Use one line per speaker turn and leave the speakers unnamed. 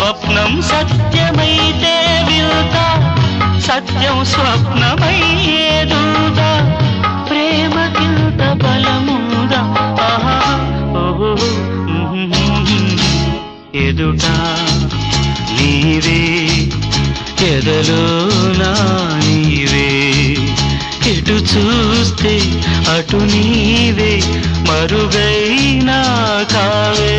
స్వప్నం సత్యమైతే వింత సత్యం స్వప్నమయ్యేదుదా ప్రేమకింత బలముందా ఆహా ఓహో ఎదుట నీవే ఎదలో నా నీవే ఎటు చూస్తే అటు నీవే మరుగైనా కావే